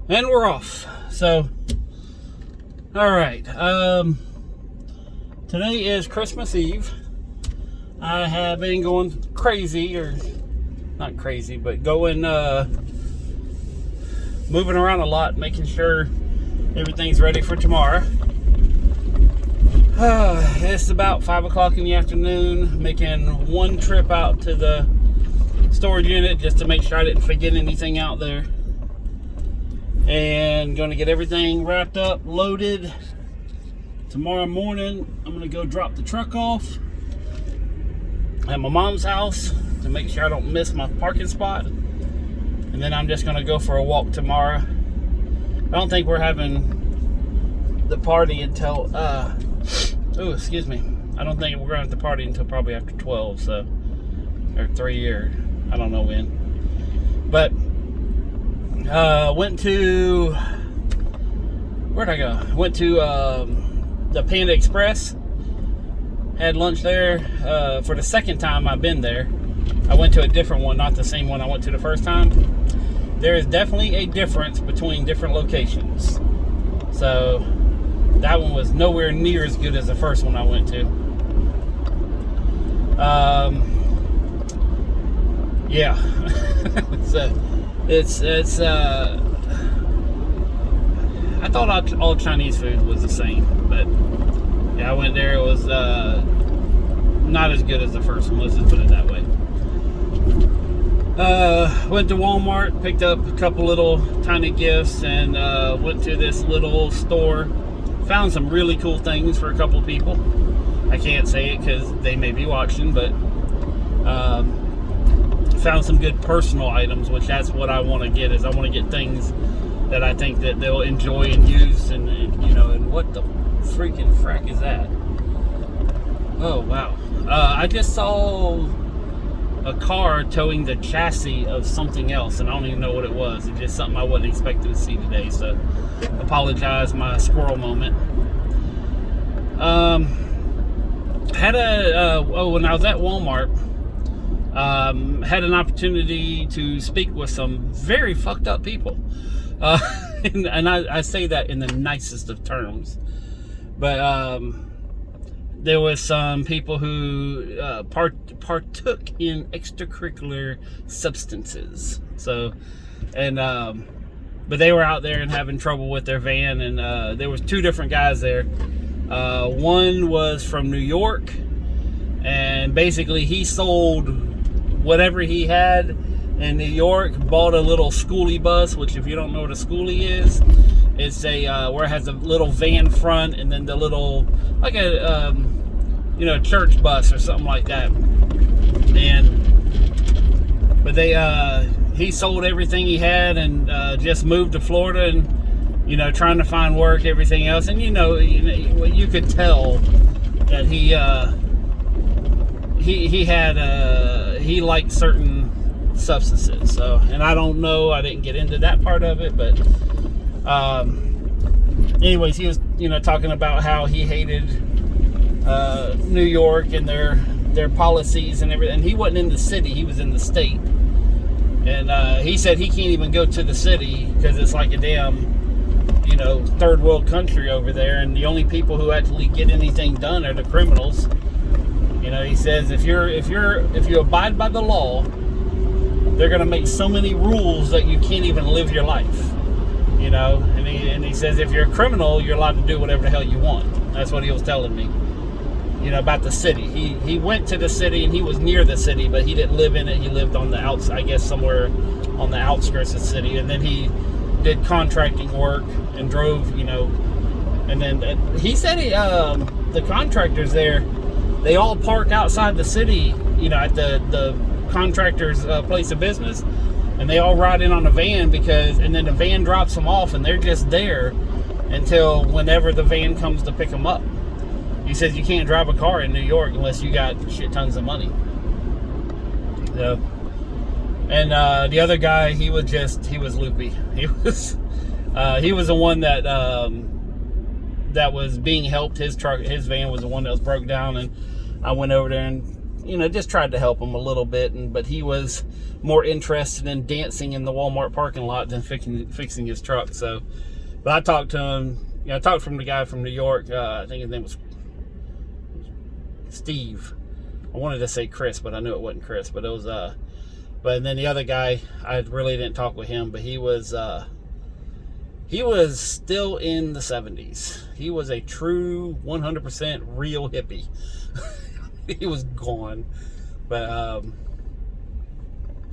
And we're off. So, all right. Today is Christmas Eve. I have been going crazy, or not crazy, but going, moving around a lot, making sure everything's ready for tomorrow. It's about 5 o'clock in the afternoon, making one trip out to the storage unit just to make sure I didn't forget anything out there. And going to get everything wrapped up, loaded. Tomorrow morning, I'm going to go drop the truck off at my mom's house to make sure I don't miss my parking spot. And then I'm just going to go for a walk tomorrow. I don't think we're having the party until, oh, excuse me. I don't think we're going to have the party until probably after 12, so, or 3, or I don't know when. But, went to, where'd I go? Went to the Panda Express. Had lunch there for the second time I've been there. I went to a different one, not the same one I went to the first time. There is definitely a difference between different locations. So that one was nowhere near as good as the first one I went to. Yeah. So it's I thought all Chinese food was the same, but yeah, I went there. It was not as good as the first one. Let's just put it that way. Went to Walmart, picked up a couple little tiny gifts, and went to this little store. Found some really cool things for a couple people. I can't say it because they may be watching, but found some good personal items, which that's what I want to get. Is I want to get things that I think that they'll enjoy and use, and you know, and what the freaking frack is that? Oh wow! I just saw a car towing the chassis of something else, and I don't even know what it was. It's just something I wasn't expecting to see today, so apologize my squirrel moment. Had a when I was at Walmart, had an opportunity to speak with some very fucked up people, and I say that in the nicest of terms, but there was some people who partook in extracurricular substances. So, and but they were out there and having trouble with their van, and there was 2 different guys there. One was from New York, and basically he sold whatever he had in New York, bought a little schoolie bus, which if you don't know what a schoolie is, it's a where it has a little van front and then the little, like a you know, church bus or something like that. But he sold everything he had and just moved to Florida, and you know, trying to find work, everything else. And you could tell that he liked certain substances. So, and I don't know, I didn't get into that part of it, but anyways, he was, you know, talking about how he hated New York and their policies and everything. And he wasn't in the city, he was in the state. And he said he can't even go to the city because it's like a damn, you know, third world country over there, and the only people who actually get anything done are the criminals. You know, he says if you abide by the law, they're gonna make so many rules that you can't even live your life. You know, and he says if you're a criminal, you're allowed to do whatever the hell you want. That's what he was telling me. You know, about the city. He went to the city, and he was near the city, but he didn't live in it. He lived on the outside, I guess somewhere on the outskirts of the city. And then he did contracting work and drove, you know. And then he said the contractors there, they all park outside the city, you know, at the contractor's place of business, and they all ride in on a van and then the van drops them off, and they're just there until whenever the van comes to pick them up. He says you can't drive a car in New York unless you got shit tons of money. So, and the other guy, he was loopy. He was the one that was being helped. His van was the one that was broke down, and I went over there and just tried to help him a little bit, but he was more interested in dancing in the Walmart parking lot than fixing his truck. So, but I talked to him. I talked from the guy from New York. I think his name was Steve. I wanted to say Chris, but I knew it wasn't Chris. But it was but then the other guy, I really didn't talk with him, but he was still in the 70s. He was a true 100% real hippie. He was gone. But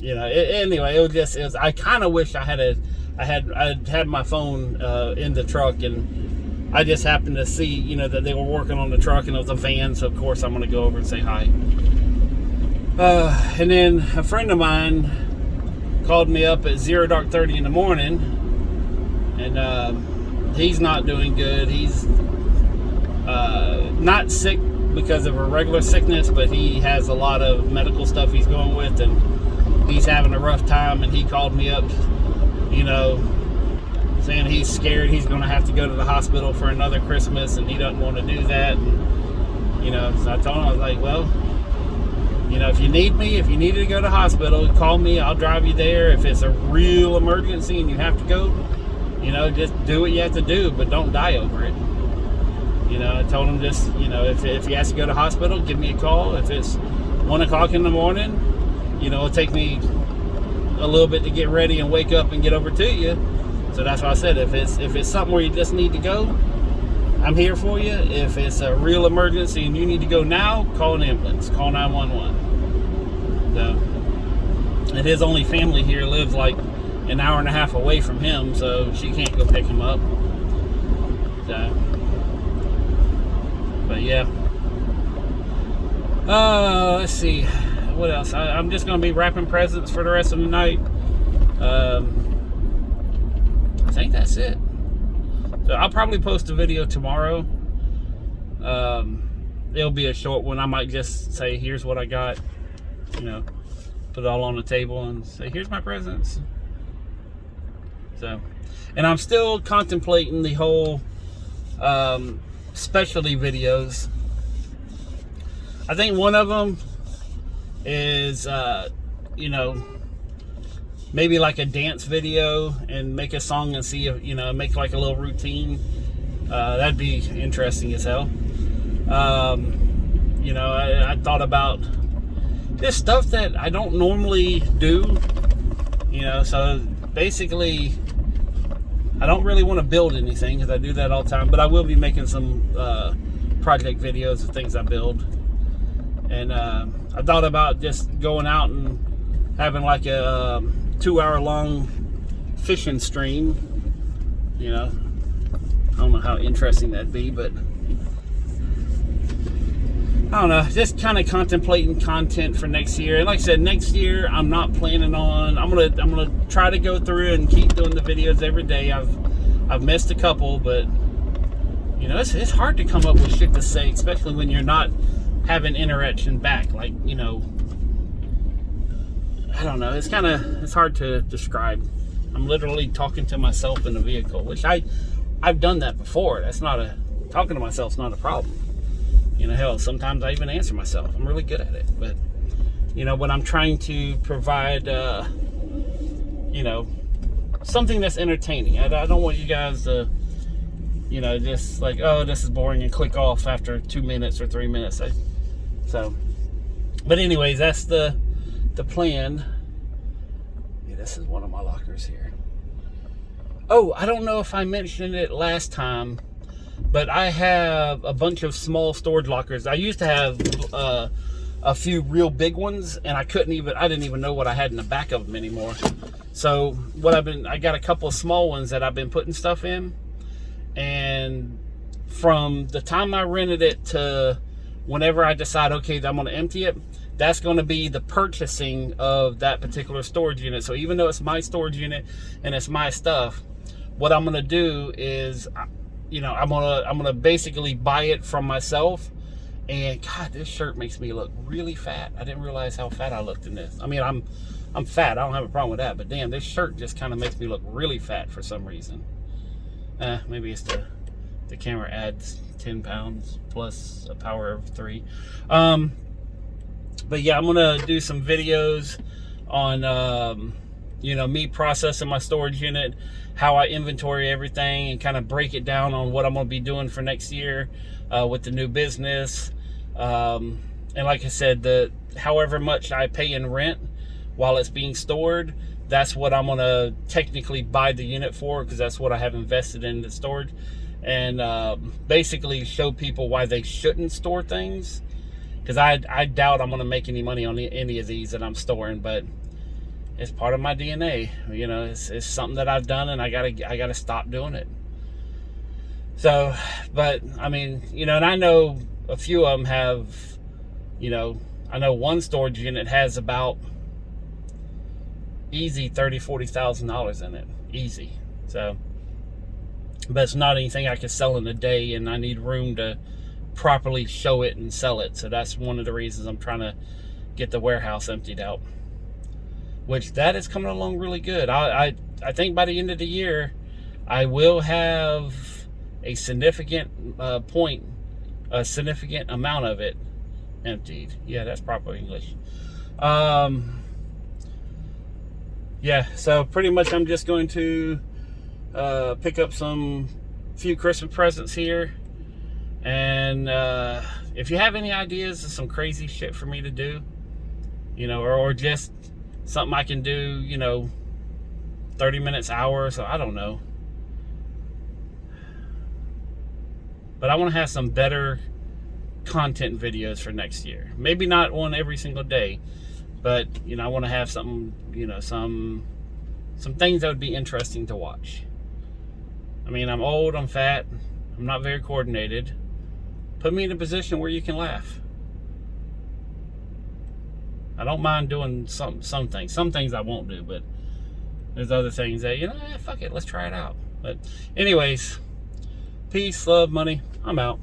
anyway, it was I kind of wish I had my phone in the truck, and I just happened to see that they were working on the truck, and it was a van, so of course I'm going to go over and say hi. And then a friend of mine called me up at 0:30 in the morning, and he's not doing good. He's not sick because of a regular sickness, but he has a lot of medical stuff he's going with, and he's having a rough time. And he called me up, saying he's scared he's going to have to go to the hospital for another Christmas, and he doesn't want to do that. And, so I told him, I was like, well, if you need me, if you need to go to the hospital, call me. I'll drive you there. If it's a real emergency and you have to go, just do what you have to do, but don't die over it. I told him just, if he has to go to the hospital, give me a call. If it's 1 o'clock in the morning, it'll take me a little bit to get ready and wake up and get over to you. So that's why I said, if it's something where you just need to go, I'm here for you. If it's a real emergency and you need to go now, call an ambulance, call 911. So, and his only family here lives like an hour and a half away from him, so she can't go pick him up. So, but yeah. Let's see. What else? I'm just going to be wrapping presents for the rest of the night. I think that's it. So I'll probably post a video tomorrow. It'll be a short one. I might just say, here's what I got. Put it all on the table and say, here's my presents. So, and I'm still contemplating the whole specialty videos. I think one of them is, maybe like a dance video and make a song and see if, make like a little routine. That'd be interesting as hell. I thought about this stuff that I don't normally do, so basically I don't really want to build anything because I do that all the time, but I will be making some project videos of things I build. And I thought about just going out and having like a 2-hour long fishing stream. I don't know how interesting that'd be, but I don't know, just kind of contemplating content for next year. And like I said, next year I'm not planning on, I'm gonna try to go through and keep doing the videos every day. I've missed a couple, but it's hard to come up with shit to say, especially when you're not having interaction back. Like, I don't know, it's hard to describe. I'm literally talking to myself in the vehicle, which I've done that before. Talking to myself's not a problem. Hell, sometimes I even answer myself. I'm really good at it. But, when I'm trying to provide, something that's entertaining. I don't want you guys to, just like, oh, this is boring, and click off after 2 minutes or 3 minutes. But anyways, that's the plan. Yeah, this is one of my lockers here. Oh, I don't know if I mentioned it last time, but I have a bunch of small storage lockers. I used to have a few real big ones, and I didn't even know what I had in the back of them anymore. So I got a couple of small ones that I've been putting stuff in, and from the time I rented it to whenever I decide, okay, I'm going to empty it, that's going to be the purchasing of that particular storage unit. So even though it's my storage unit and it's my stuff, what I'm going to do is, I'm gonna basically buy it from myself. And God, this shirt makes me look really fat. I didn't realize how fat I looked in this. I mean, I'm fat. I don't have a problem with that. But damn, this shirt just kind of makes me look really fat for some reason. Maybe it's the camera adds 10 pounds plus a power of 3. But yeah, I'm gonna do some videos on me processing my storage unit, how I inventory everything, and kind of break it down on what I'm gonna be doing for next year with the new business. And like I said, however much I pay in rent while it's being stored, that's what I'm gonna technically buy the unit for, because that's what I have invested in the storage. And basically show people why they shouldn't store things, because I doubt I'm gonna make any money on any of these that I'm storing, but it's part of my DNA. It's something that I've done, and I gotta stop doing it. So, but I mean, and I know a few of them have, I know one storage unit has about easy $30,000-$40,000 in it, easy. So, but it's not anything I can sell in a day, and I need room to properly show it and sell it. So that's one of the reasons I'm trying to get the warehouse emptied out, which that is coming along really good. I think by the end of the year, I will have a significant a significant amount of it emptied. Yeah, that's proper English. Yeah, so pretty much I'm just going to pick up few Christmas presents here, and if you have any ideas of some crazy shit for me to do, or just something I can do, 30 minutes, hour, so I don't know. But I want to have some better content videos for next year. Maybe not one every single day, but I want to have something, some things that would be interesting to watch. I mean, I'm old, I'm fat, I'm not very coordinated. Put me in a position where you can laugh. I don't mind doing some things. Some things I won't do, but there's other things that, fuck it, let's try it out. But anyways, peace, love, money. I'm out.